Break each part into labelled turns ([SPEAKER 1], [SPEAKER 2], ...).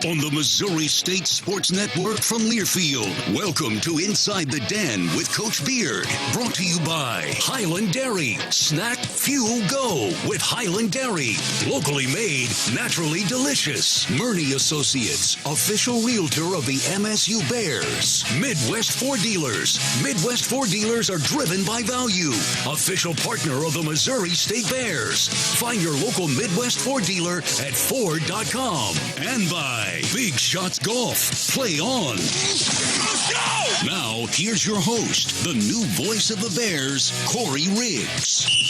[SPEAKER 1] on the Missouri State Sports Network from Learfield. Welcome to Inside the Den with Coach Beard. Brought to you by Highland Dairy. Snack, fuel, go with Highland Dairy. Locally made, naturally delicious. Murney Associates, official realtor of the MSU Bears. Midwest Ford Dealers. Midwest Ford Dealers are driven by value. Official partner of the Missouri State Bears. Find your local Midwest Ford dealer at Ford.com. And by Big Shots Golf. Play on. Let's go! Now, here's your host, the new voice of the Bears, Corey Riggs.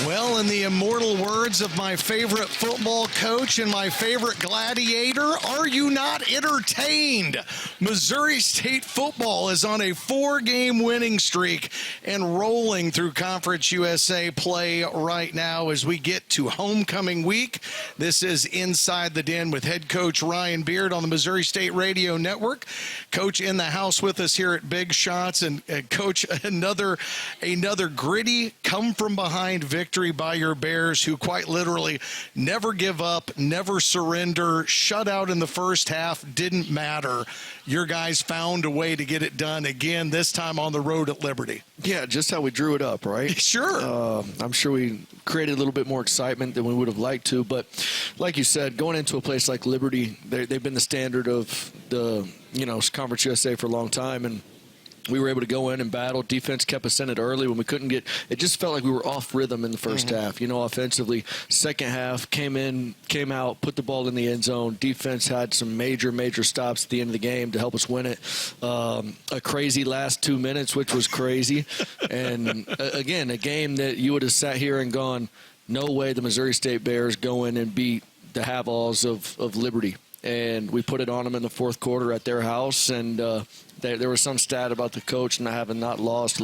[SPEAKER 2] Well, in the immortal words of my favorite football coach and my favorite gladiator, are you not entertained? Missouri State football is on a 4-game winning streak and rolling through Conference USA play right now as we get to homecoming week. This is Inside the Den with head coach Ryan Beard on the Missouri State Radio Network. Coach in the house with us here at Big Shots, and Coach, another gritty come-from-behind victory by your Bears, who quite literally never give up, never surrender, shut out in the first half, didn't matter. Your guys found a way to get it done again, this time on the road at Liberty.
[SPEAKER 3] Yeah, just how we drew it up, right?
[SPEAKER 2] Sure.
[SPEAKER 3] I'm sure we created a little bit more excitement than we would have liked to, but like you said, going into a place like Liberty, they've been the standard of the Conference USA for a long time, and we were able to go in and battle. Defense kept us in it early when we couldn't get – it just felt like we were off rhythm in the first half. Offensively, second half, came out, put the ball in the end zone. Defense had some major stops at the end of the game to help us win it. A crazy last 2 minutes, which was crazy. And, again, a game that you would have sat here and gone, no way the Missouri State Bears go in and beat the Have-Alls of Liberty. And we put it on them in the fourth quarter at their house, and there was some stat about the coach not lost,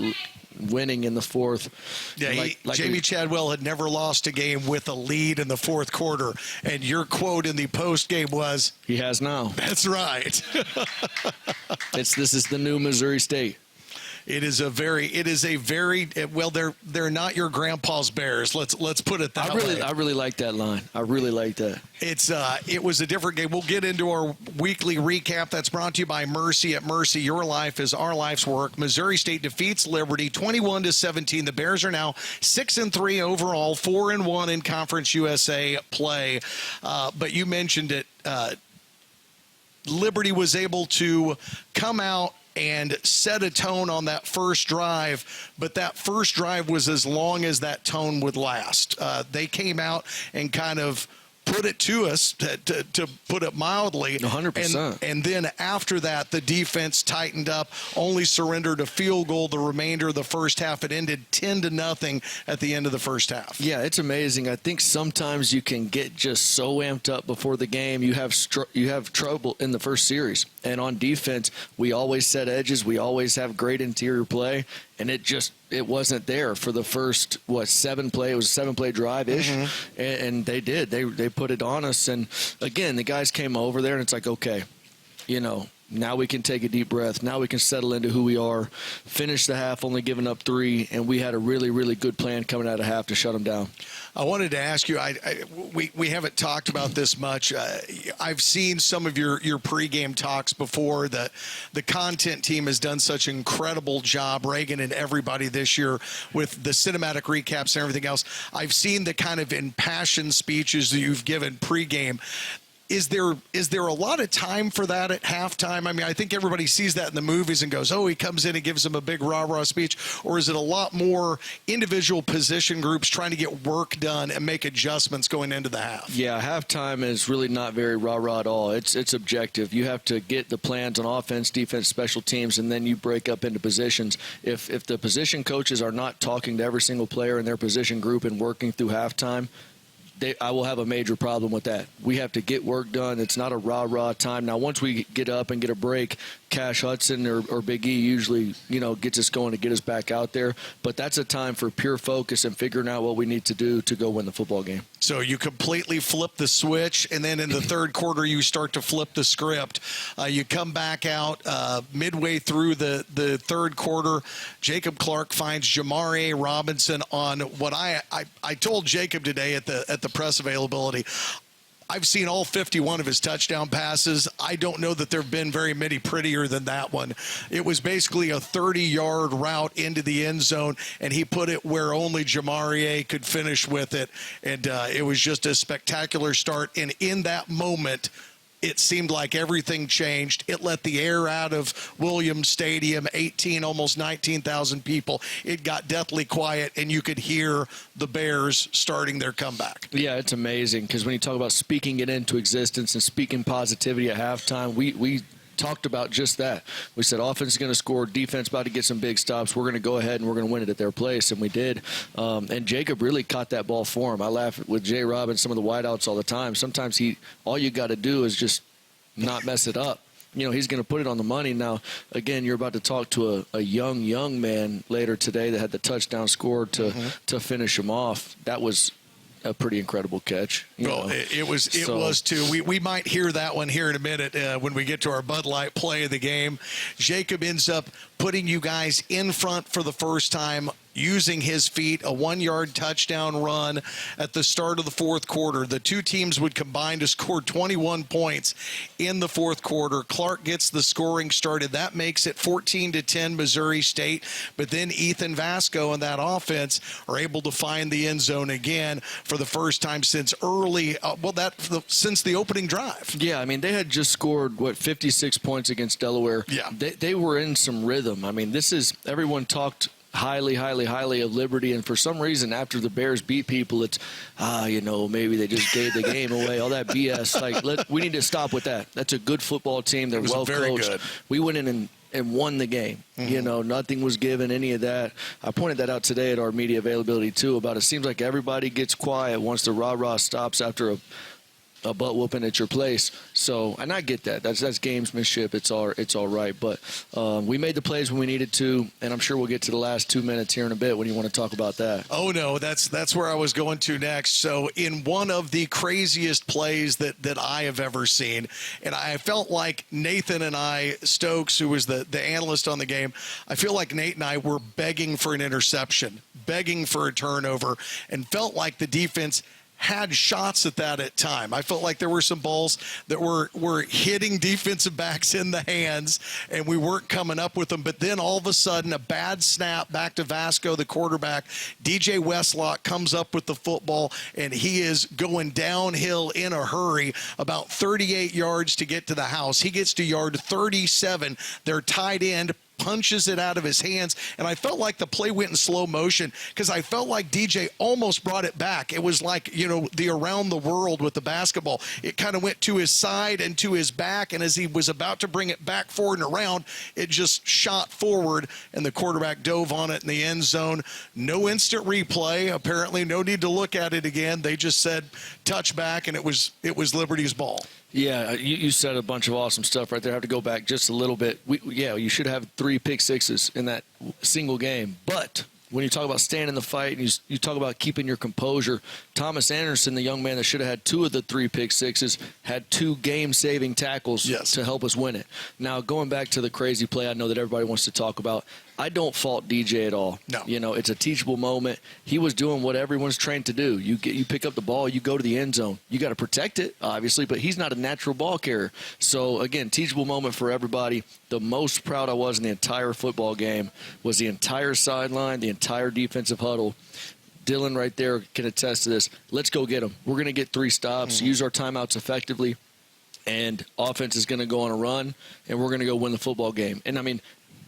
[SPEAKER 3] winning in the fourth.
[SPEAKER 2] Yeah, Jamie Chadwell had never lost a game with a lead in the fourth quarter, and your quote in the post game was,
[SPEAKER 3] "He has now."
[SPEAKER 2] That's right.
[SPEAKER 3] This is the new Missouri State.
[SPEAKER 2] It is a very well. They're not your grandpa's Bears. Let's put it that way.
[SPEAKER 3] I really like that line. I really like that.
[SPEAKER 2] It was a different game. We'll get into our weekly recap. That's brought to you by Mercy. At Mercy, your life is our life's work. Missouri State defeats Liberty 21-17. The Bears are now 6-3 overall, 4-1 in Conference USA play. But you mentioned it. Liberty was able to come out and set a tone on that first drive, but that first drive was as long as that tone would last. They came out and kind of put it to us, to put it mildly.
[SPEAKER 3] 100%.
[SPEAKER 2] And then after that, the defense tightened up, only surrendered a field goal the remainder of the first half. It ended 10-0 at the end of the first half.
[SPEAKER 3] Yeah, it's amazing. I think sometimes you can get just so amped up before the game. You have trouble in the first series. And on defense, we always set edges. We always have great interior play. And it wasn't there for the first, 7 play. It was a 7-play drive-ish. And they did. They put it on us. And, again, the guys came over there, and it's like, okay, now we can take a deep breath. Now we can settle into who we are, finish the half only giving up 3, and we had a really, really good plan coming out of half to shut them down.
[SPEAKER 2] I wanted to ask you, we haven't talked about this much. I've seen some of your pregame talks before. The content team has done such an incredible job, Reagan and everybody this year, with the cinematic recaps and everything else. I've seen the kind of impassioned speeches that you've given pregame. Is there a lot of time for that at halftime? I mean, I think everybody sees that in the movies and goes, oh, he comes in and gives them a big rah-rah speech. Or is it a lot more individual position groups trying to get work done and make adjustments going into the half?
[SPEAKER 3] Yeah, halftime is really not very rah-rah at all. It's objective. You have to get the plans on offense, defense, special teams, and then you break up into positions. If the position coaches are not talking to every single player in their position group and working through halftime, I will have a major problem with that. We have to get work done. It's not a rah-rah time. Now, once we get up and get a break, Cash Hudson or Big E usually, gets us going to get us back out there. But that's a time for pure focus and figuring out what we need to do to go win the football game.
[SPEAKER 2] So you completely flip the switch, and then in the third quarter you start to flip the script. You come back out midway through the third quarter. Jacob Clark finds Jamar A. Robinson on what I told Jacob today at the press availability. I've seen all 51 of his touchdown passes. I don't know that there have been very many prettier than that one. It was basically a 30-yard route into the end zone, and he put it where only Jamarie could finish with it. And it was just a spectacular start. And in that moment, it seemed like everything changed. It let the air out of Williams Stadium, 18, almost 19,000 people. It got deathly quiet, and you could hear the Bears starting their comeback.
[SPEAKER 3] Yeah, it's amazing because when you talk about speaking it into existence and speaking positivity at halftime, we talked about just that. We said offense is going to score, defense about to get some big stops. We're going to go ahead and we're going to win it at their place, and we did. And Jacob really caught that ball for him. I laugh with J. Rob and some of the wideouts all the time. Sometimes all you got to do is just not mess it up. He's going to put it on the money. Now, again, you're about to talk to a young man later today that had the touchdown scored to finish him off. That was a pretty incredible catch.
[SPEAKER 2] It was too. We might hear that one here in a minute when we get to our Bud Light play of the game. Jacob ends up putting you guys in front for the first time, using his feet, a 1-yard touchdown run at the start of the fourth quarter. The two teams would combine to score 21 points in the fourth quarter. Clark gets the scoring started. That makes it 14-10 Missouri State. But then Ethan Vasco and that offense are able to find the end zone again for the first time since since the opening drive.
[SPEAKER 3] Yeah, I mean, they had just scored, 56 points against Delaware.
[SPEAKER 2] Yeah.
[SPEAKER 3] They were in some rhythm. I mean, everyone talked highly of Liberty, and for some reason after the Bears beat people, it's maybe they just gave the game away, all that BS. We need to stop with that. That's a good football team. They're well coached. Good. We went in and won the game. Nothing was given, any of that. I pointed that out today at our media availability too, about it seems like everybody gets quiet once the rah-rah stops after a butt whooping at your place. So, and I get that. That's gamesmanship. It's all right. But we made the plays when we needed to, and I'm sure we'll get to the last 2 minutes here in a bit when you want to talk about that.
[SPEAKER 2] Oh no, that's where I was going to next. So, in one of the craziest plays that I have ever seen, and I felt like Nathan and I, Stokes, who was the analyst on the game, I feel like Nate and I were begging for an interception, begging for a turnover, and felt like the defense had shots at that at time. I felt like there were some balls that were hitting defensive backs in the hands, and we weren't coming up with them. But then all of a sudden, a bad snap back to Vasco, the quarterback. DJ Westlock comes up with the football, and he is going downhill in a hurry, about 38 yards to get to the house. He gets to yard 37. Their tight end punches it out of his hands, and I felt like the play went in slow motion because I felt like DJ almost brought it back. It was like, the around the world with the basketball. It kind of went to his side and to his back, and as he was about to bring it back forward and around, it just shot forward, and the quarterback dove on it in the end zone. No instant replay, apparently. No need to look at it again. They just said touchback, and it was Liberty's ball.
[SPEAKER 3] Yeah, you said a bunch of awesome stuff right there. I have to go back just a little bit. You should have 3 pick sixes in that single game. But when you talk about staying in the fight and you talk about keeping your composure, Thomas Anderson, the young man that should have had 2 of the 3 pick sixes, had 2 game-saving tackles to help us win it. Now, going back to the crazy play I know that everybody wants to talk about, I don't fault DJ at all.
[SPEAKER 2] No.
[SPEAKER 3] It's a teachable moment. He was doing what everyone's trained to do. You pick up the ball, you go to the end zone. You got to protect it, obviously, but he's not a natural ball carrier. So, again, teachable moment for everybody. The most proud I was in the entire football game was the entire sideline, the entire defensive huddle. Dylan right there can attest to this. Let's go get him. We're going to get 3 stops, use our timeouts effectively, and offense is going to go on a run, and we're going to go win the football game. And, I mean,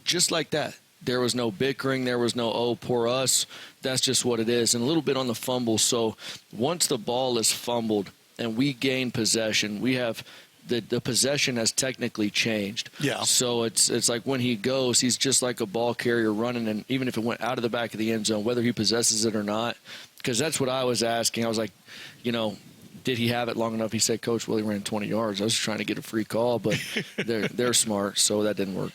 [SPEAKER 3] just like that. There was no bickering. There was no, oh, poor us. That's just what it is. And a little bit on the fumble. So once the ball is fumbled and we gain possession, we have the possession has technically changed.
[SPEAKER 2] Yeah.
[SPEAKER 3] So it's like when he goes, he's just like a ball carrier running, and even if it went out of the back of the end zone, whether he possesses it or not, because that's what I was asking. I was like, did he have it long enough? He said, Coach, well, he ran 20 yards. I was trying to get a free call, but they're smart, so that didn't work.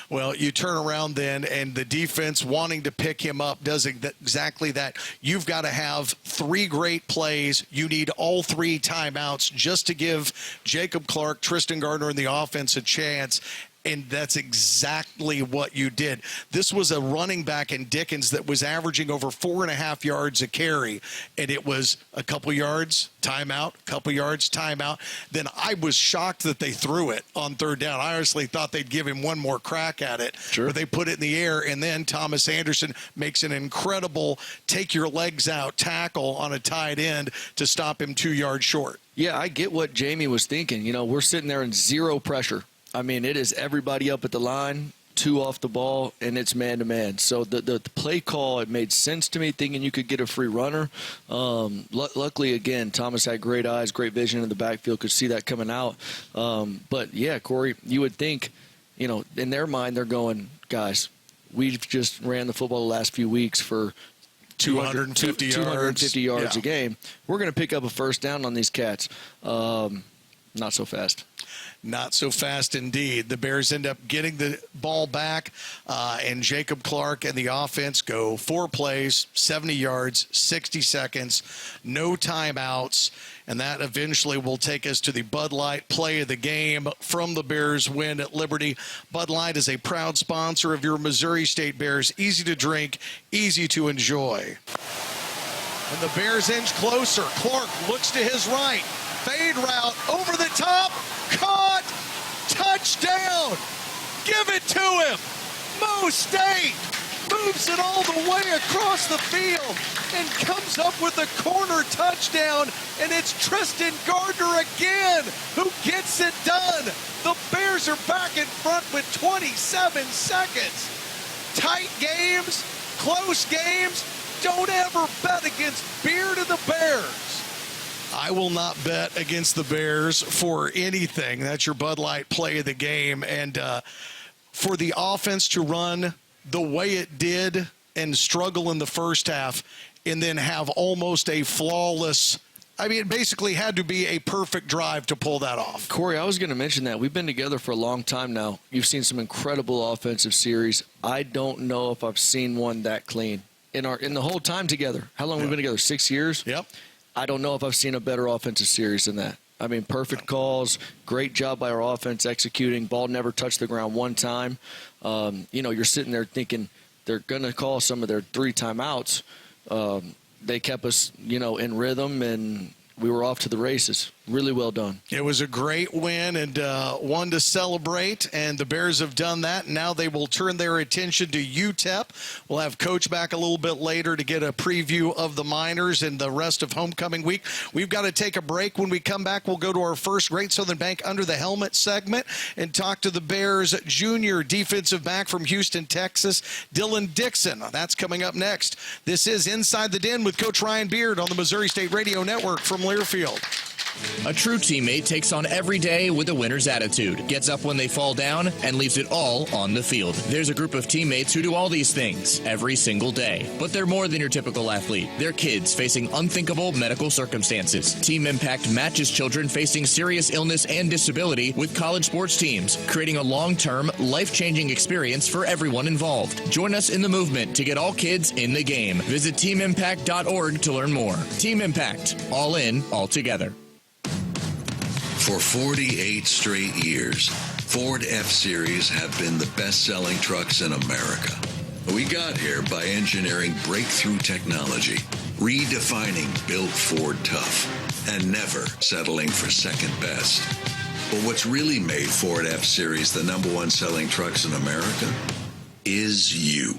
[SPEAKER 2] Well, you turn around then, and the defense wanting to pick him up does exactly that. You've got to have 3 great plays. You need all 3 timeouts just to give Jacob Clark, Tristan Gardner, and the offense a chance. And that's exactly what you did. This was a running back in Dickens that was averaging over 4.5 yards a carry, and it was a couple yards, timeout, couple yards, timeout. Then I was shocked that they threw it on third down. I honestly thought they'd give him one more crack at it.
[SPEAKER 3] Sure.
[SPEAKER 2] But they put it in the air, and then Thomas Anderson makes an incredible take-your-legs-out tackle on a tight end to stop him 2 yards short.
[SPEAKER 3] Yeah, I get what Jamie was thinking. You know, we're sitting there in zero pressure. I mean, it is everybody up at the line, 2 off the ball, and it's man-to-man. So the play call, it made sense to me, thinking you could get a free runner. Luckily, again, Thomas had great eyes, great vision in the backfield, could see that coming out. But, yeah, Corey, you would think, you know, in their mind, they're going, guys, we've just ran the football the last few weeks for
[SPEAKER 2] 250
[SPEAKER 3] yards a game. We're going to pick up a first down on these cats. Not so fast.
[SPEAKER 2] Not so fast indeed. The Bears end up getting the ball back, and Jacob Clark and the offense go 4 plays, 70 yards, 60 seconds, no timeouts, and that eventually will take us to the Bud Light play of the game from the Bears win at Liberty. Bud Light is a proud sponsor of your Missouri State Bears. Easy to drink, easy to enjoy. And the Bears inch closer. Clark looks to his right. Fade route over the top. Caught. Touchdown. Give it to him. Mo State moves it all the way across the field and comes up with a corner touchdown. And it's Tristan Gardner again who gets it done. The Bears are back in front with 27 seconds. Tight games, close games. Don't ever bet against Beard and the Bears. I will not bet against the Bears for anything. That's your Bud Light play of the game. And for the offense to run the way it did and struggle in the first half and then have almost a flawless, I mean, it basically had to be a perfect drive to pull that off.
[SPEAKER 3] Corey, I was going to mention that. We've been together for a long time now. You've seen some incredible offensive series. I don't know if I've seen one that clean in the whole time together. How long have we been together? 6 years?
[SPEAKER 2] Yep.
[SPEAKER 3] I don't know if I've seen a better offensive series than that. I mean, perfect calls, great job by our offense executing. Ball never touched the ground one time. You know, you're sitting there thinking they're going to call some of their 3 timeouts. They kept us, you know, in rhythm, and we were off to the races. Really well done.
[SPEAKER 2] It was a great win and one to celebrate, and the Bears have done that. Now they will turn their attention to UTEP. We'll have Coach back a little bit later to get a preview of the Miners and the rest of homecoming week. We've got to take a break. When we come back, we'll go to our first Great Southern Bank Under the Helmet segment and talk to the Bears junior defensive back from Houston, Texas, Dylan Dixon. That's coming up next. This is Inside the Den with Coach Ryan Beard on the Missouri State Radio Network from Learfield.
[SPEAKER 4] A true teammate takes on every day with a winner's attitude, gets up when they fall down, and leaves it all on the field. There's a group of teammates who do all these things every single day. But they're more than your typical athlete. They're kids facing unthinkable medical circumstances. Team Impact matches children facing serious illness and disability with college sports teams, creating a long-term, life-changing experience for everyone involved. Join us in the movement to get all kids in the game. Visit teamimpact.org to learn more. Team Impact. All in, all together.
[SPEAKER 1] For 48 straight years, Ford F-Series have been the best-selling trucks in America. We got here by engineering breakthrough technology, redefining Built Ford Tough, and never settling for second best. But what's really made Ford F-Series the #1 selling trucks in America is you.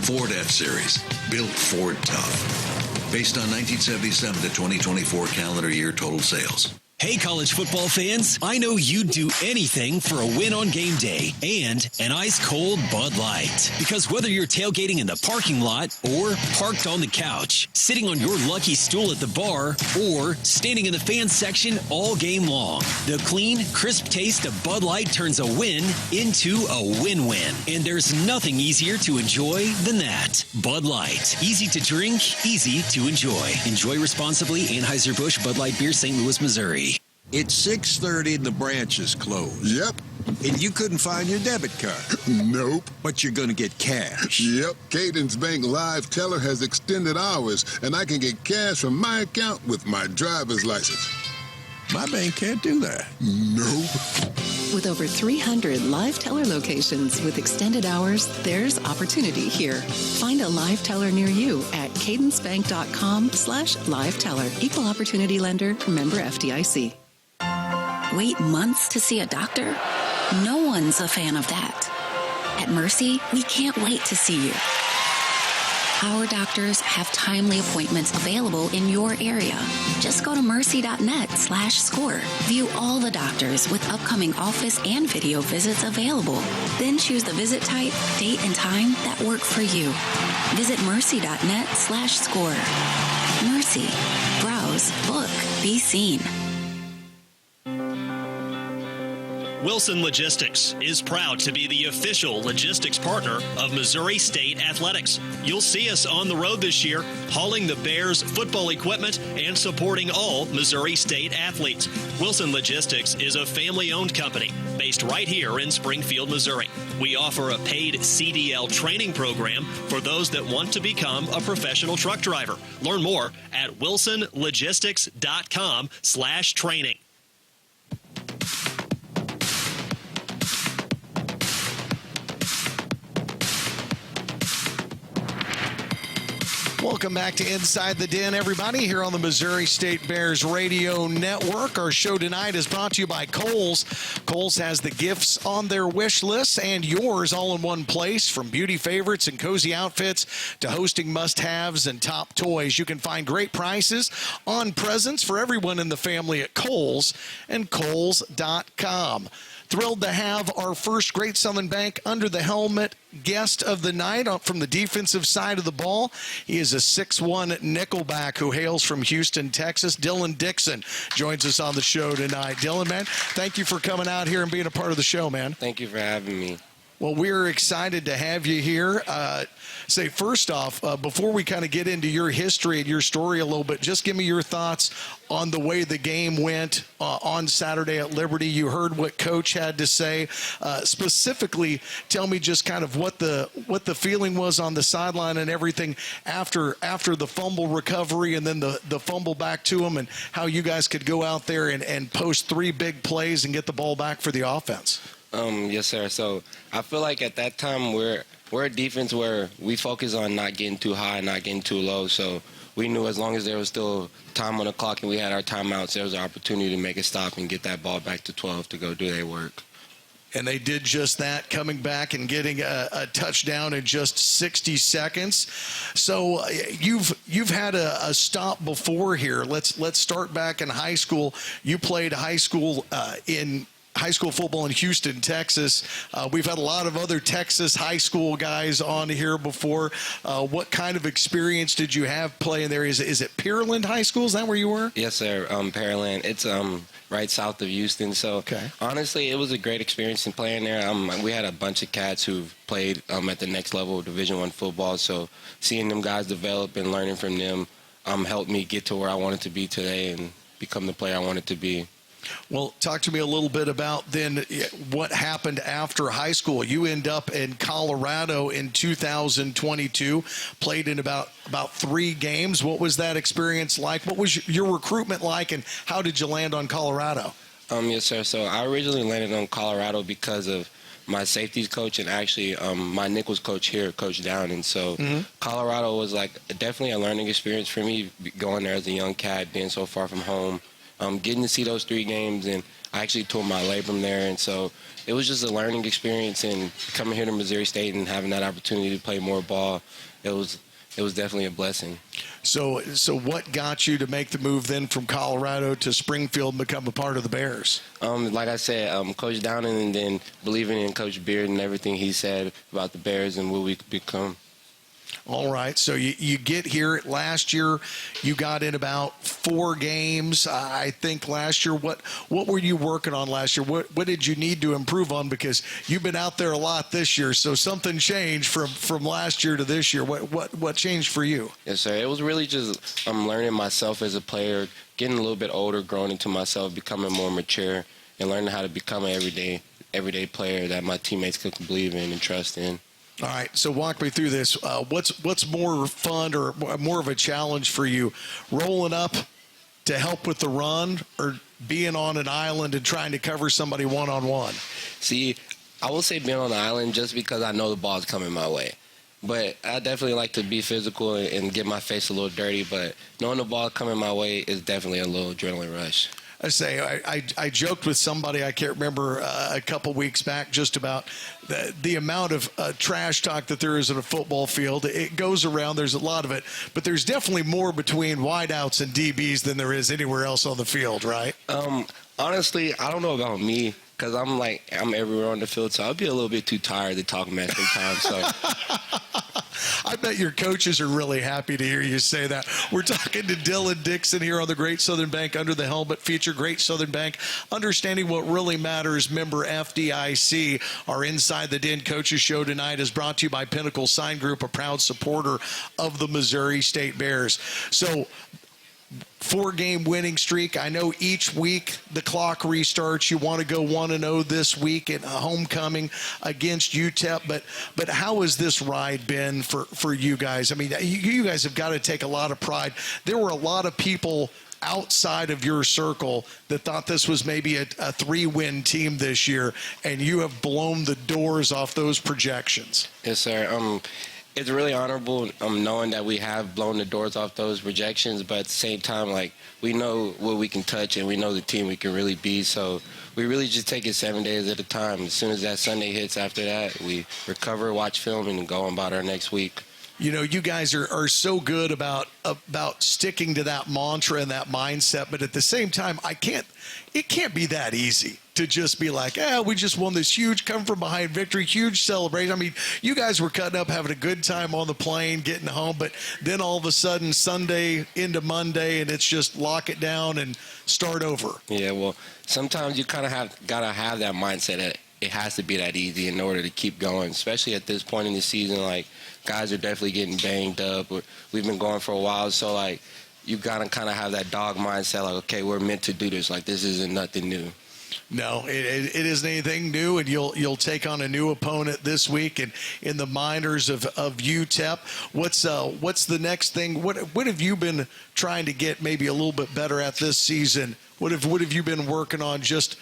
[SPEAKER 1] Ford F-Series, Built Ford Tough. Based on 1977 to 2024 calendar year total sales.
[SPEAKER 5] Hey, college football fans, I know you'd do anything for a win on game day and an ice-cold Bud Light. Because whether you're tailgating in the parking lot or parked on the couch, sitting on your lucky stool at the bar, or standing in the fan section all game long, the clean, crisp taste of Bud Light turns a win into a win-win. And there's nothing easier to enjoy than that. Bud Light. Easy to drink, easy to enjoy. Enjoy responsibly. Anheuser-Busch Bud Light Beer, St. Louis, Missouri.
[SPEAKER 6] It's 6:30 and the branch is closed.
[SPEAKER 7] Yep.
[SPEAKER 6] And you couldn't find your debit card.
[SPEAKER 7] Nope.
[SPEAKER 6] But you're going to get cash.
[SPEAKER 7] Yep. Cadence Bank Live Teller has extended hours, and I can get cash from my account with my driver's license.
[SPEAKER 6] My bank can't do that.
[SPEAKER 7] Nope.
[SPEAKER 8] With over 300 live teller locations with extended hours, there's opportunity here. Find a live teller near you at cadencebank.com/live teller. Equal opportunity lender, member FDIC.
[SPEAKER 9] Wait months to see a doctor? No one's a fan of that. At Mercy, we can't wait to see you. Our doctors have timely appointments available in your area. Just go to mercy.net/score. View all the doctors with upcoming office and video visits available. Then choose the visit type, date, and time that work for you. Visit mercy.net/score. Mercy. Browse, book, be seen.
[SPEAKER 10] Wilson Logistics is proud to be the official logistics partner of Missouri State Athletics. You'll see us on the road this year, hauling the Bears football equipment and supporting all Missouri State athletes. Wilson Logistics is a family-owned company based right here in Springfield, Missouri. We offer a paid CDL training program for those that want to become a professional truck driver. Learn more at wilsonlogistics.com/training.
[SPEAKER 2] Welcome back to Inside the Den, everybody, here on the Missouri State Bears Radio Network. Our show tonight is brought to you by Kohl's. Kohl's has the gifts on their wish list and yours all in one place, from beauty favorites and cozy outfits to hosting must-haves and top toys. You can find great prices on presents for everyone in the family at Kohl's and Kohls.com. Thrilled to have our first Great Southern Bank Under the Helmet guest of the night from the defensive side of the ball. He is a 6'1" nickelback who hails from Houston, Texas. Dylan Dixon joins us on the show tonight. Dylan, man, thank you for coming out here and being a part of the show, man.
[SPEAKER 11] Thank you for having me.
[SPEAKER 2] Well, we're excited to have you here. First off, before we kind of get into your history and your story a little bit, just give me your thoughts on the way the game went on Saturday at Liberty. You heard what Coach had to say. Specifically, tell me just kind of what the feeling was on the sideline and everything after the fumble recovery and then the fumble back to him, and how you guys could go out there and post 3 big plays and get the ball back for the offense.
[SPEAKER 11] Yes, sir. So I feel like at that time we're a defense where we focus on not getting too high, not getting too low. So we knew as long as there was still time on the clock and we had our timeouts, there was an opportunity to make a stop and get that ball back to 12 to go do their work.
[SPEAKER 2] And they did just that, coming back and getting a touchdown in just 60 seconds. So you've had a stop before here. Let's start back in high school. You played high school football in Houston, Texas. We've had a lot of other Texas high school guys on here before. What kind of experience did you have playing there? Is it Pearland High School? Is that where you were?
[SPEAKER 11] Yes, sir. Pearland. It's right south of Houston. So honestly, it was a great experience in playing there. We had a bunch of cats who've played at the next level of Division I football. So seeing them guys develop and learning from them helped me get to where I wanted to be today and become the player I wanted to be.
[SPEAKER 2] Well, talk to me a little bit about then what happened after high school. You end up in Colorado in 2022, played in about 3 games. What was that experience like? What was your recruitment like, and how did you land on Colorado?
[SPEAKER 11] Yes, sir. So I originally landed on Colorado because of my safeties coach and actually my nickels coach here, Coach Down. And so Colorado was definitely a learning experience for me, going there as a young cat, being so far from home. Getting to see those 3 games, and I actually tore my labrum there, and so it was just a learning experience. And coming here to Missouri State and having that opportunity to play more ball, it was definitely a blessing.
[SPEAKER 2] So what got you to make the move then from Colorado to Springfield and become a part of the Bears?
[SPEAKER 11] Like I said, Coach Downing, and then believing in Coach Beard and everything he said about the Bears and what we could become.
[SPEAKER 2] All right, so you get here. Last year, you got in about 4 games, I think, last year. What were you working on last year? What did you need to improve on? Because you've been out there a lot this year, so something changed from last year to this year. What changed for you?
[SPEAKER 11] Yes, sir. It was really just learning myself as a player, getting a little bit older, growing into myself, becoming more mature, and learning how to become an everyday player that my teammates could believe in and trust in.
[SPEAKER 2] All right, so walk me through this. What's more fun or more of a challenge for you, rolling up to help with the run or being on an island and trying to cover somebody one-on-one?
[SPEAKER 11] See, I will say being on the island just because I know the ball's coming my way. But I definitely like to be physical and get my face a little dirty. But knowing the ball coming my way is definitely a little adrenaline rush.
[SPEAKER 2] I joked with somebody, I can't remember, a couple weeks back just about the amount of trash talk that there is in a football field. It goes around. There's a lot of it. But there's definitely more between wideouts and DBs than there is anywhere else on the field, right?
[SPEAKER 11] Honestly, I don't know about me because I'm everywhere on the field, so I'll be a little bit too tired to talk mess sometimes. So.
[SPEAKER 2] I bet your coaches are really happy to hear you say that. We're talking to Dylan Dixon here on the Great Southern Bank Under the Helmet feature. Great Southern Bank, understanding what really matters. Member FDIC. Our Inside the Den Coaches Show tonight is brought to you by Pinnacle Sign Group, a proud supporter of the Missouri State Bears. So, 4-game winning streak. I know each week the clock restarts. You want to go 1-0 this week at homecoming against UTEP. But how has this ride been for you guys? I mean, you guys have got to take a lot of pride. There were a lot of people outside of your circle that thought this was maybe a 3-win team this year, and you have blown the doors off those projections.
[SPEAKER 11] Yes, sir. It's really honorable knowing that we have blown the doors off those projections, but at the same time, we know what we can touch and we know the team we can really be. So we really just take it 7 days at a time. As soon as that Sunday hits, after that, we recover, watch film, and go on about our next week.
[SPEAKER 2] You know, you guys are so good about sticking to that mantra and that mindset, but at the same time, it can't be that easy to just be like, we just won this huge come from behind victory, huge celebration. I mean, you guys were cutting up, having a good time on the plane, getting home, but then all of a sudden Sunday into Monday, and it's just lock it down and start over.
[SPEAKER 11] Yeah, well, sometimes you kind of got to have that mindset that it has to be that easy in order to keep going, especially at this point in the season. Guys are definitely getting banged up. We've been going for a while, so you got to kind of have that dog mindset, okay, we're meant to do this. This isn't nothing new.
[SPEAKER 2] No, it isn't anything new, and you'll take on a new opponent this week and in the minors of UTEP. What's the next thing? What have you been trying to get maybe a little bit better at this season? What have you been working on? Just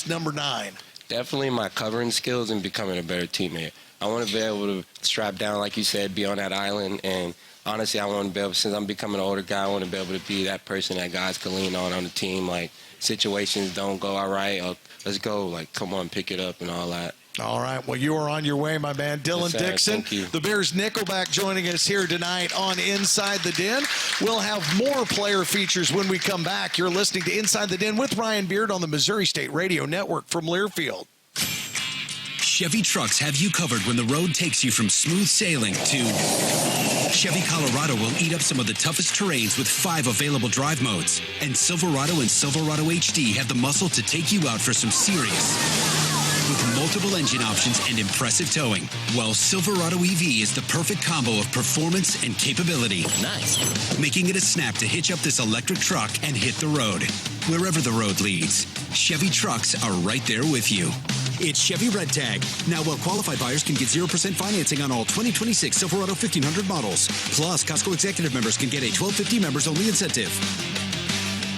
[SPEAKER 2] number 9.
[SPEAKER 11] Definitely my covering skills and becoming a better teammate. I want to be able to strap down, like you said, be on that island. And honestly, I want to be able, since I'm becoming an older guy, I want to be able to be that person that guys can lean on the team. Situations don't go all right, let's go. Come on, pick it up and all that.
[SPEAKER 2] All right. Well, you are on your way, my man. Dylan Dixon, the Bears nickelback, joining us here tonight on Inside the Den. We'll have more player features when we come back. You're listening to Inside the Den with Ryan Beard on the Missouri State Radio Network from Learfield.
[SPEAKER 5] Chevy trucks have you covered when the road takes you from smooth sailing to Chevy Colorado will eat up some of the toughest terrains with 5 available drive modes. And Silverado and Silverado HD have the muscle to take you out for some serious with multiple engine options and impressive towing. While Silverado EV is the perfect combo of performance and capability. Nice. Making it a snap to hitch up this electric truck and hit the road. Wherever the road leads, Chevy trucks are right there with you. It's Chevy Red Tag. Now, well-qualified buyers can get 0% financing on all 2026 Silverado 1500 models. Plus, Costco Executive members can get a $12.50 members-only incentive.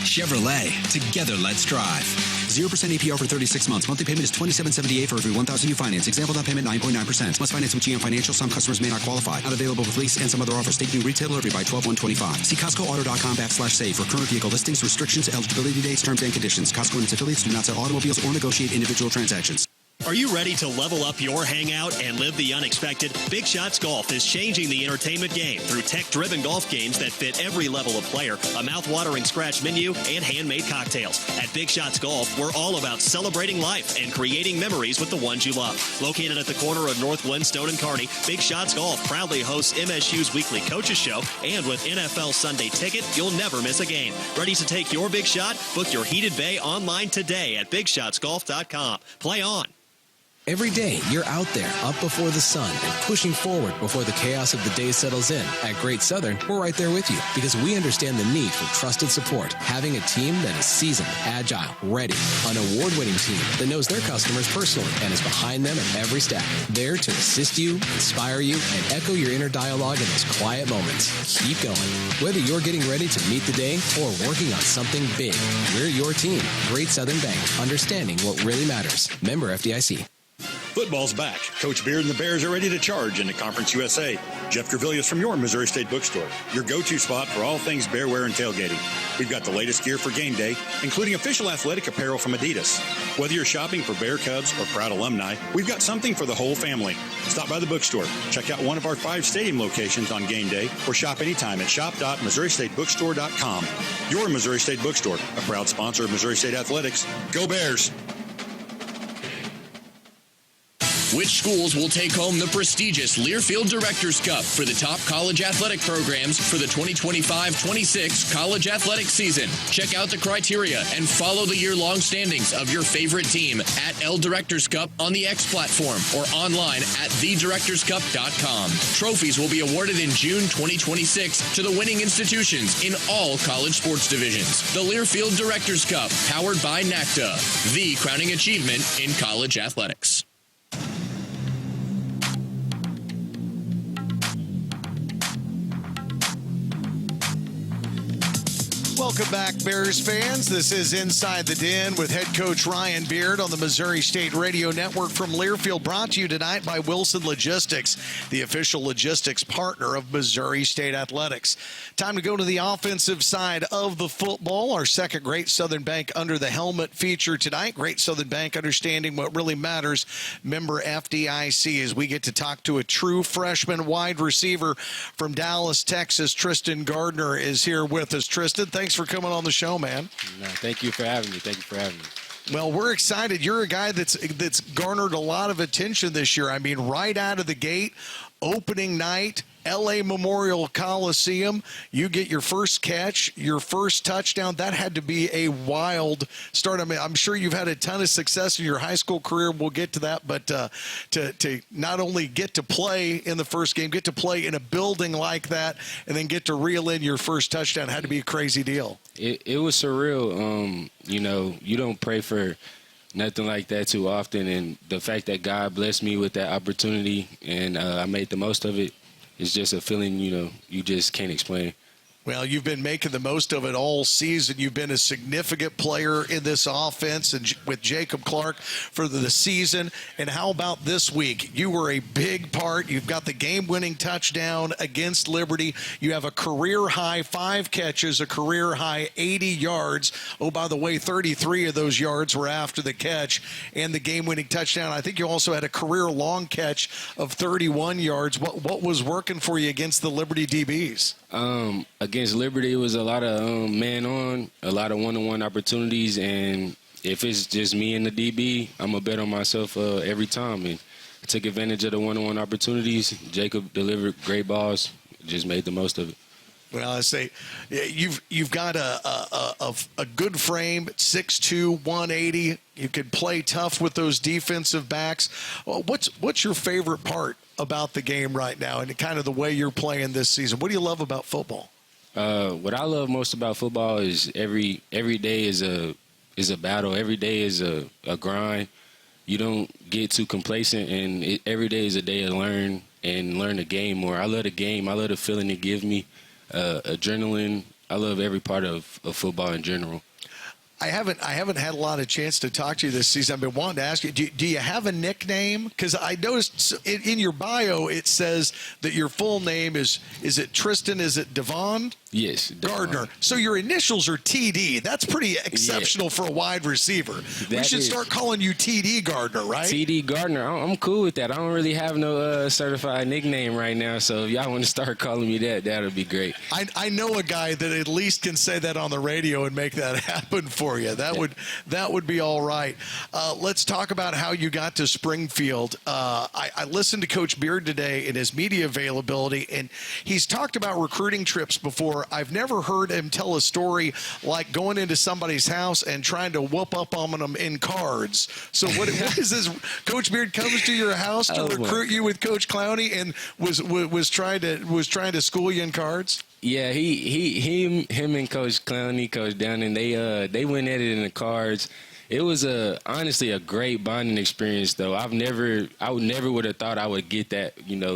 [SPEAKER 5] Chevrolet. Together, let's drive. 0% APR for 36 months. Monthly payment is $27.78 for every $1,000 you finance. Example down payment 9.9%. Must finance with GM Financial. Some customers may not qualify. Not available with lease and some other offers. Take new retail delivery by 12/1/25. See CostcoAuto.com/save for current vehicle listings, restrictions, eligibility dates, terms, and conditions. Costco and its affiliates do not sell automobiles or negotiate individual transactions.
[SPEAKER 10] Are you ready to level up your hangout and live the unexpected? Big Shots Golf is changing the entertainment game through tech-driven golf games that fit every level of player, a mouth-watering scratch menu, and handmade cocktails. At Big Shots Golf, we're all about celebrating life and creating memories with the ones you love. Located at the corner of North Windstone and Kearney, Big Shots Golf proudly hosts MSU's weekly coaches show, and with NFL Sunday Ticket, you'll never miss a game. Ready to take your big shot? Book your heated bay online today at BigShotsGolf.com. Play on.
[SPEAKER 12] Every day, you're out there, up before the sun, and pushing forward before the chaos of the day settles in. At Great Southern, we're right there with you because we understand the need for trusted support. Having a team that is seasoned, agile, ready, an award-winning team that knows their customers personally and is behind them at every step. There to assist you, inspire you, and echo your inner dialogue in those quiet moments. Keep going. Whether you're getting ready to meet the day or working on something big, we're your team. Great Southern Bank, understanding what really matters. Member FDIC.
[SPEAKER 13] Football's back. Coach Beard and the Bears are ready to charge into Conference USA. Jeff Gervilius from your Missouri State Bookstore, your go-to spot for all things bear wear and tailgating. We've got the latest gear for game day, including official athletic apparel from Adidas. Whether you're shopping for Bear Cubs or proud alumni, we've got something for the whole family. Stop by the bookstore, check out one of our 5 stadium locations on game day, or shop anytime at shop.MissouriStateBookstore.com. Your Missouri State Bookstore, a proud sponsor of Missouri State Athletics. Go Bears!
[SPEAKER 4] Which schools will take home the prestigious Learfield Directors Cup for the top college athletic programs for the 2025-26 college athletic season? Check out the criteria and follow the year-long standings of your favorite team at L Directors Cup on the X platform or online at thedirectorscup.com. Trophies will be awarded in June 2026 to the winning institutions in all college sports divisions. The Learfield Directors Cup, powered by NACTA, the crowning achievement in college athletics.
[SPEAKER 2] Welcome back, Bears fans. This is Inside the Den with head coach Ryan Beard on the Missouri State Radio Network from Learfield, brought to you tonight by Wilson Logistics, the official logistics partner of Missouri State Athletics. Time to go to the offensive side of the football. Our second Great Southern Bank Under the Helmet feature tonight. Great Southern Bank, understanding what really matters. Member FDIC, as we get to talk to a true freshman wide receiver from Dallas, Texas. Tristan Gardner is here with us. Tristan, thanks for coming on the show, man.
[SPEAKER 11] No, thank you for having me.
[SPEAKER 2] Well, we're excited. You're a guy that's garnered a lot of attention this year. I mean, right out of the gate, opening night, L.A. Memorial Coliseum, you get your first catch, your first touchdown. That had to be a wild start. I mean, I'm sure you've had a ton of success in your high school career. We'll get to that. But to not only get to play in the first game, get to play in a building like that, and then get to reel in your first touchdown had to be a crazy deal.
[SPEAKER 11] It was surreal. You don't pray for nothing like that too often. And the fact that God blessed me with that opportunity and I made the most of it, it's just a feeling, you just can't explain.
[SPEAKER 2] Well, you've been making the most of it all season. You've been a significant player in this offense and with Jacob Clark for the season. And how about this week? You were a big part. You've got the game-winning touchdown against Liberty. You have a career-high 5 catches, a career-high 80 yards. Oh, by the way, 33 of those yards were after the catch and the game-winning touchdown. I think you also had a career-long catch of 31 yards. What was working for you against the Liberty DBs?
[SPEAKER 11] Against Liberty, it was a lot of man-on, a lot of one-on-one opportunities, and if it's just me and the DB, I'm going to bet on myself every time. And I took advantage of the one-on-one opportunities. Jacob delivered great balls, just made the most of it.
[SPEAKER 2] Well, I say you've got a good frame, 6'2", 180. You can play tough with those defensive backs. What's your favorite part about the game right now and kind of the way you're playing this season? What do you love about football?
[SPEAKER 11] What I love most about football is every day is a battle. Every day is a grind. You don't get too complacent, and every day is a day to learn the game more. I love the game. I love the feeling it gives me. Adrenaline. I love every part of football in general.
[SPEAKER 2] I haven't had a lot of chance to talk to you this season. I've been wanting to ask you, do you have a nickname? Because I noticed in your bio it says that your full name is it Tristan? Is it Devon?
[SPEAKER 11] Yes.
[SPEAKER 2] Gardner. So your initials are TD. That's pretty exceptional for a wide receiver. We should start calling you TD Gardner, right?
[SPEAKER 11] TD Gardner. I'm cool with that. I don't really have no certified nickname right now, so if y'all want to start calling me that would be great.
[SPEAKER 2] I know a guy that at least can say that on the radio and make that happen for you. That would be all right. Let's talk about how you got to Springfield. I listened to Coach Beard today in his media availability, and he's talked about recruiting trips before. I've never heard him tell a story like going into somebody's house and trying to whoop up on them in cards. So what is this? Coach Beard comes to your house to recruit you with Coach Clowney and was trying to school you in cards?
[SPEAKER 11] Yeah, him and Coach Clowney, Coach Downing, they went at it in the cards. It was honestly a great bonding experience, though. I never would have thought I would get that,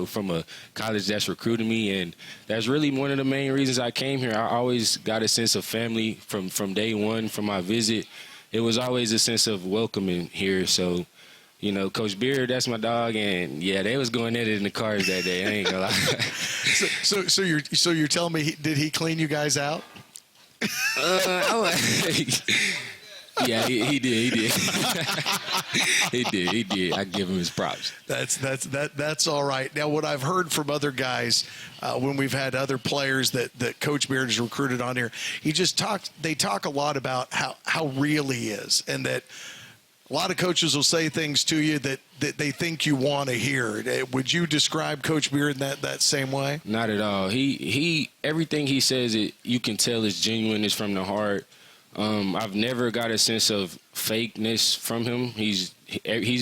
[SPEAKER 11] from a college that's recruiting me, and that's really one of the main reasons I came here. I always got a sense of family from day one, from my visit. It was always a sense of welcoming here. So, Coach Beard, that's my dog, and yeah, they was going at it in the cars that day. I ain't gonna lie.
[SPEAKER 2] So you're telling me did he clean you guys out?
[SPEAKER 11] Yeah, he did. He did. I give him his props.
[SPEAKER 2] That's all right. Now, what I've heard from other guys when we've had other players that Coach Beard has recruited on here, they talk a lot about how real he is, and that a lot of coaches will say things to you that they think you want to hear. Would you describe Coach Beard in that same way?
[SPEAKER 11] Not at all. He everything he says, you can tell is genuine, is from the heart. I've never got a sense of fakeness from him. He's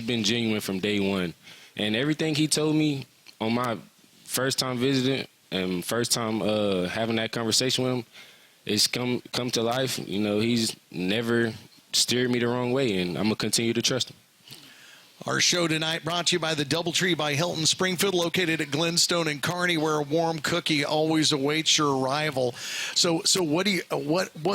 [SPEAKER 11] been genuine from day one. And everything he told me on my first time visiting and first time having that conversation with him, it's come to life. He's never steered me the wrong way, and I'm going to continue to trust him.
[SPEAKER 2] Our show tonight brought to you by the Doubletree by Hilton Springfield, located at Glenstone and Kearney, where a warm cookie always awaits your arrival. So what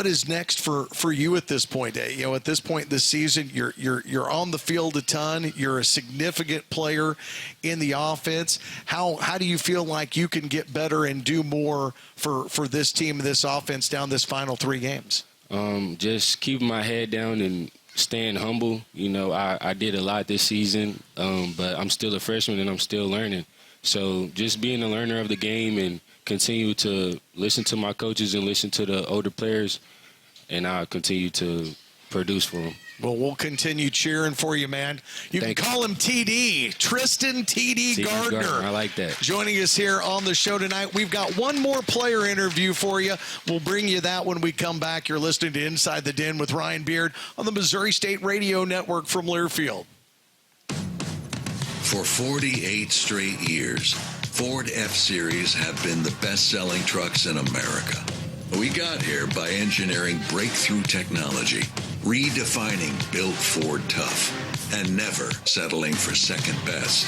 [SPEAKER 2] is next for you at this point? At this point this season, you're on the field a ton. You're a significant player in the offense. How do you feel like you can get better and do more for this team, this offense down this final 3 games?
[SPEAKER 11] Just keeping my head down and staying humble. I did a lot this season, but I'm still a freshman and I'm still learning. So just being a learner of the game and continue to listen to my coaches and listen to the older players, and I'll continue to produce for them.
[SPEAKER 2] Well, we'll continue cheering for you, man. You can call him TD, Tristan TD Gardner.
[SPEAKER 11] I like that.
[SPEAKER 2] Joining us here on the show tonight. We've got one more player interview for you. We'll bring you that when we come back. You're listening to Inside the Den with Ryan Beard on the Missouri State Radio Network from Learfield.
[SPEAKER 1] For 48 straight years, Ford F-Series have been the best-selling trucks in America. We got here by engineering breakthrough technology, redefining Built Ford Tough, and never settling for second best.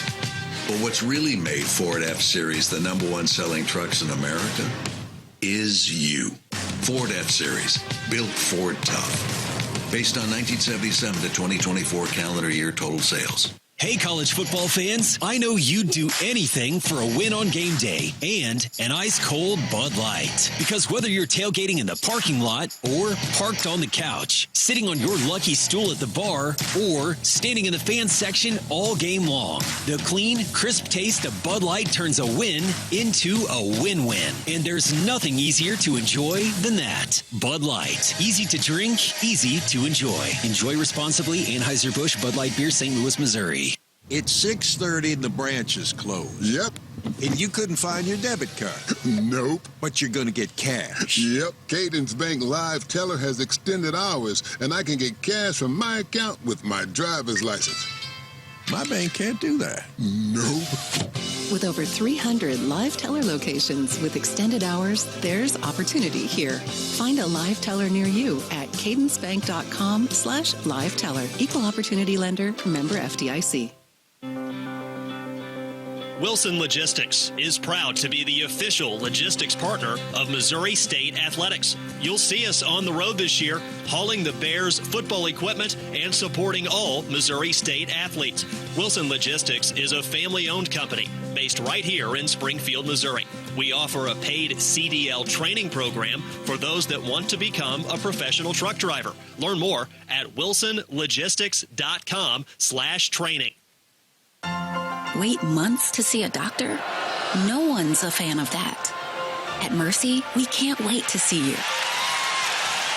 [SPEAKER 1] But what's really made Ford F-Series the #1 selling trucks in America is you. Ford F-Series, Built Ford Tough. Based on 1977 to 2024 calendar year total sales.
[SPEAKER 5] Hey, college football fans, I know you'd do anything for a win on game day and an ice-cold Bud Light. Because whether you're tailgating in the parking lot or parked on the couch, sitting on your lucky stool at the bar, or standing in the fan section all game long, the clean, crisp taste of Bud Light turns a win into a win-win. And there's nothing easier to enjoy than that. Bud Light. Easy to drink, easy to enjoy. Enjoy responsibly. Anheuser-Busch Bud Light Beer, St. Louis, Missouri.
[SPEAKER 6] It's 6:30 and the branch is closed.
[SPEAKER 7] Yep.
[SPEAKER 6] And you couldn't find your debit card.
[SPEAKER 7] Nope.
[SPEAKER 6] But you're going to get cash.
[SPEAKER 7] Yep. Cadence Bank Live Teller has extended hours, and I can get cash from my account with my driver's license.
[SPEAKER 6] My bank can't do that.
[SPEAKER 7] Nope.
[SPEAKER 8] With over 300 live teller locations with extended hours, there's opportunity here. Find a live teller near you at cadencebank.com/live teller. Equal opportunity lender, member FDIC.
[SPEAKER 10] Wilson Logistics is proud to be the official logistics partner of Missouri State Athletics. You'll see us on the road this year, hauling the Bears football equipment and supporting all Missouri State athletes. Wilson Logistics is a family-owned company based right here in Springfield, Missouri. We offer a paid CDL training program for those that want to become a professional truck driver. Learn more at wilsonlogistics.com/training.
[SPEAKER 9] Wait months to see a doctor? No one's a fan of that. At Mercy, we can't wait to see you.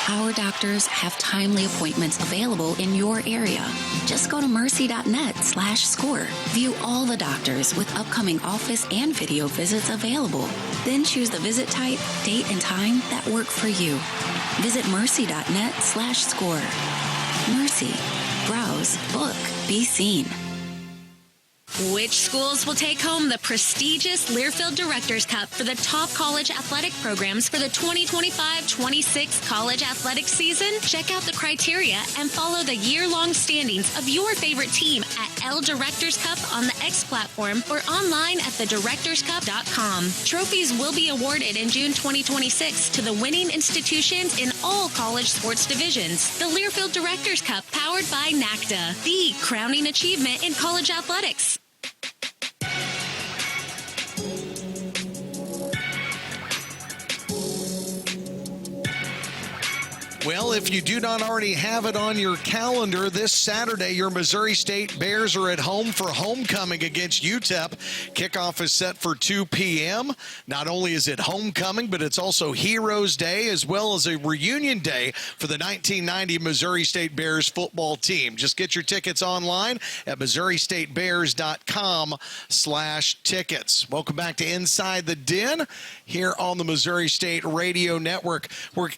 [SPEAKER 9] Our doctors have timely appointments available in your area. Just go to mercy.net/score. View all the doctors with upcoming office and video visits available. Then choose the visit type, date, and time that work for you. Visit mercy.net/score. Mercy. Browse, book, be seen.
[SPEAKER 14] Which schools will take home the prestigious Learfield Directors Cup for the top college athletic programs for the 2025-26 college athletic season? Check out the criteria and follow the year-long standings of your favorite team at L Directors Cup on the X platform or online at thedirectorscup.com. Trophies will be awarded in June 2026 to the winning institutions in all college sports divisions. The Learfield Directors Cup, powered by NACDA, the crowning achievement in college athletics.
[SPEAKER 2] Well, if you do not already have it on your calendar, this Saturday, your Missouri State Bears are at home for homecoming against UTEP. Kickoff is set for 2 p.m. Not only is it homecoming, but it's also Heroes Day, as well as a reunion day for the 1990 Missouri State Bears football team. Just get your tickets online at MissouriStateBears.com/tickets. Welcome back to Inside the Den here on the Missouri State Radio Network. We're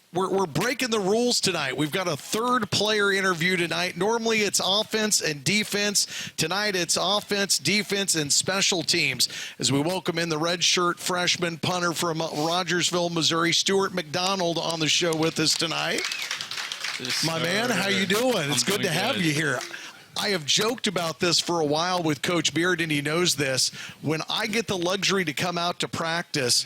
[SPEAKER 2] breaking the rules tonight. We've got a third player interview tonight. Normally it's offense and defense. Tonight it's offense, defense, and special teams as we welcome in the redshirt freshman punter from Rogersville, Missouri, Stewart McDonald, on the show with us tonight. My man, how you doing? It's good to have you here. I have joked about this for a while with Coach Beard, and he knows this. When I get the luxury to come out to practice,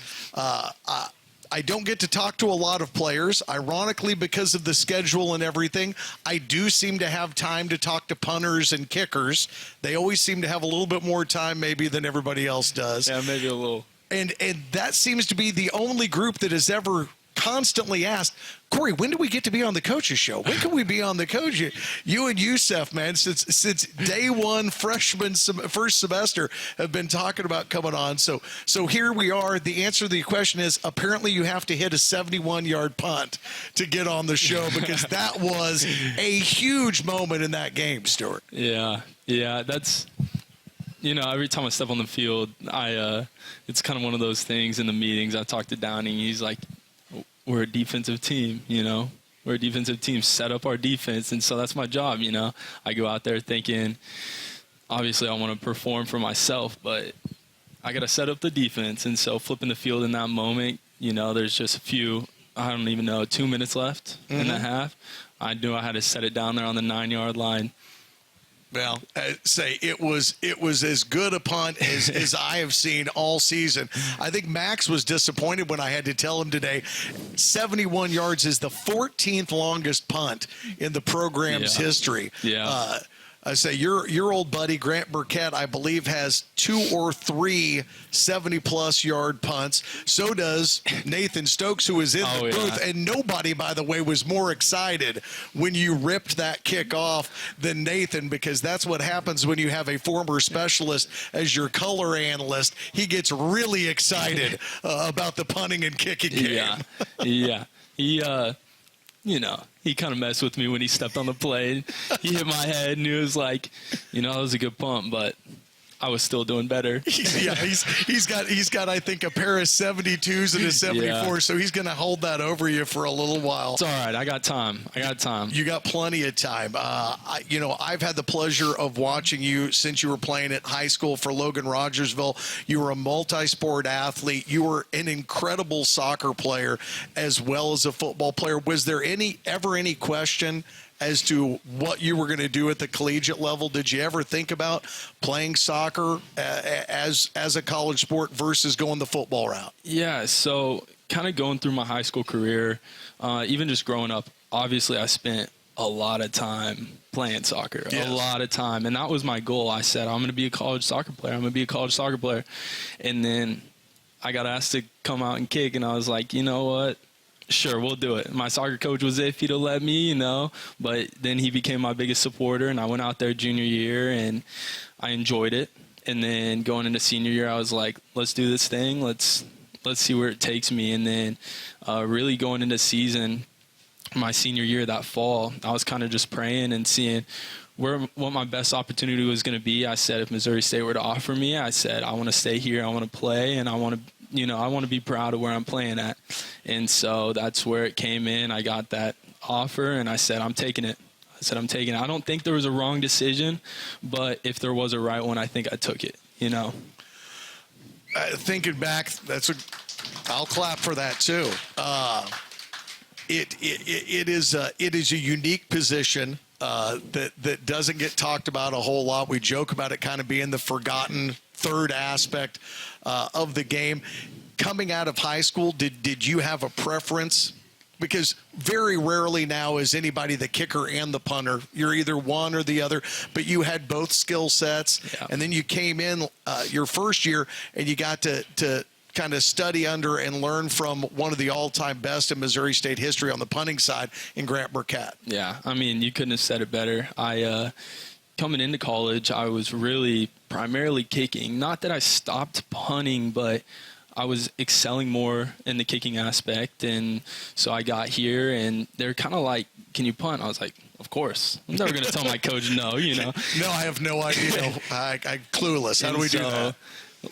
[SPEAKER 2] I don't get to talk to a lot of players. Ironically, because of the schedule and everything, I do seem to have time to talk to punters and kickers. They always seem to have a little bit more time maybe than everybody else does.
[SPEAKER 15] Yeah, maybe a little.
[SPEAKER 2] And that seems to be the only group that has ever constantly asked, Corey, when do we get to be on the coach's show? When can we be on the coach? You and Youssef, man, since day one, freshman first semester, have been talking about coming on. So here we are. The answer to the question is apparently you have to hit a 71-yard punt to get on the show because that was a huge moment in that game, Stewart.
[SPEAKER 15] Yeah, that's. Every time I step on the field, it's kind of one of those things in the meetings. I talk to Downing. He's like, we're a defensive team, We're a defensive team, set up our defense, and so that's my job, I go out there thinking, obviously I want to perform for myself, but I got to set up the defense, and so flipping the field in that moment, there's just a few, 2 minutes left in the half. I knew I had to set it down there on the 9-yard line.
[SPEAKER 2] Well, it was as good a punt as I have seen all season. I think Max was disappointed when I had to tell him today 71 yards is the 14th longest punt in the program's history.
[SPEAKER 15] Yeah.
[SPEAKER 2] I say your old buddy Grant Burkett, I believe, has 2 or 3 70-plus yard punts. So does Nathan Stokes, who is in the booth. And nobody, by the way, was more excited when you ripped that kick off than Nathan, because that's what happens when you have a former specialist as your color analyst. He gets really excited about the punting and kicking game.
[SPEAKER 15] Yeah. He kind of messed with me when he stepped on the plate. He hit my head, and he was like, that was a good pump, but I was still doing better.
[SPEAKER 2] He's got I think a pair of 72s and a 74, so he's going to hold that over you for a little while.
[SPEAKER 15] It's all right. I got time.
[SPEAKER 2] You got plenty of time. I've had the pleasure of watching you since you were playing at high school for Logan Rogersville. You were a multi-sport athlete. You were an incredible soccer player as well as a football player. Was there ever any question as to what you were going to do at the collegiate level? Did you ever think about playing soccer as a college sport versus going the football route?
[SPEAKER 15] Yeah, so kind of going through my high school career, even just growing up, obviously I spent a lot of time playing soccer, a lot of time. And that was my goal. I said, I'm going to be a college soccer player. And then I got asked to come out and kick, and I was like, you know what? Sure, we'll do it. My soccer coach was iffy to let me, but then he became my biggest supporter, and I went out there junior year, and I enjoyed it. And then going into senior year, I was like, let's do this thing. Let's see where it takes me. And then really going into season, my senior year that fall, I was kind of just praying and seeing what my best opportunity was going to be. I said, if Missouri State were to offer me, I said, I want to stay here, I want to play, and I want to be proud of where I'm playing at. And so that's where it came in. I got that offer, and I said, I'm taking it. I don't think there was a wrong decision, but if there was a right one, I think I took it,
[SPEAKER 2] Thinking back, I'll clap for that too. It is a unique position that doesn't get talked about a whole lot. We joke about it kind of being the forgotten third aspect of the game. Coming out of high school, did you have a preference? Because very rarely now is anybody the kicker and the punter. You're either one or the other, but you had both skill sets. Yeah. And then you came in your first year and you got to kind of study under and learn from one of the all-time best in Missouri State history on the punting side in Grant Burkett.
[SPEAKER 15] Yeah, I mean, you couldn't have said it better. Coming into college, I was really primarily kicking. Not that I stopped punting, but I was excelling more in the kicking aspect. And so I got here, and they're kind of like, can you punt? I was like, of course. I'm never going to tell my coach no,
[SPEAKER 2] No, I have no idea. I'm clueless. How do we do that?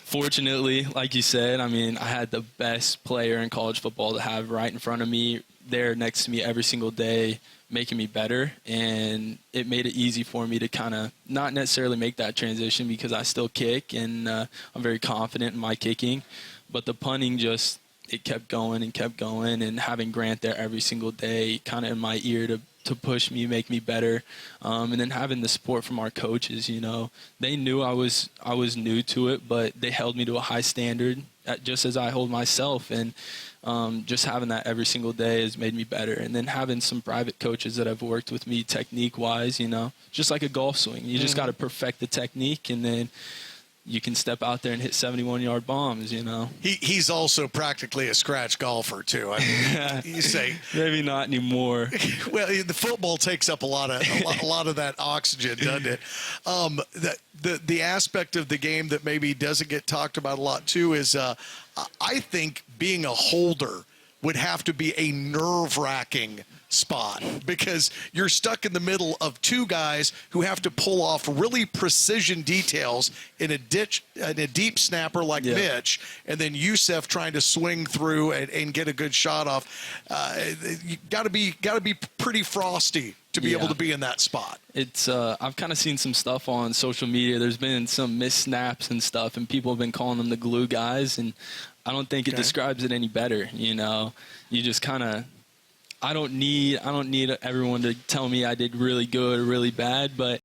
[SPEAKER 15] Fortunately, like you said, I mean, I had the best player in college football to have right in front of me, there next to me every single day, making me better. And it made it easy for me to kind of not necessarily make that transition because I still kick, and I'm very confident in my kicking. But the punting it kept going and kept going, and having Grant there every single day kind of in my ear to push me, make me better. And then having the support from our coaches, they knew I was new to it, but they held me to a high standard just as I hold myself. And just having that every single day has made me better. And then having some private coaches that have worked with me technique-wise, just like a golf swing. You just got to perfect the technique, and then you can step out there and hit 71-yard bombs,
[SPEAKER 2] He's also practically a scratch golfer, too. I mean, you say
[SPEAKER 15] maybe not anymore.
[SPEAKER 2] Well, the football takes up a lot of that oxygen, doesn't it? The aspect of the game that maybe doesn't get talked about a lot, too, is I think being a holder would have to be a nerve-wracking spot, because you're stuck in the middle of two guys who have to pull off really precision details in a deep snapper like Mitch, and then Youssef trying to swing through and get a good shot off. You got to be pretty frosty to be able to be in that spot.
[SPEAKER 15] It's I've kind of seen some stuff on social media. There's been some missed snaps and stuff, and people have been calling them the glue guys, and I don't think it describes it any better. You just kind of, I don't need everyone to tell me I did really good or really bad, but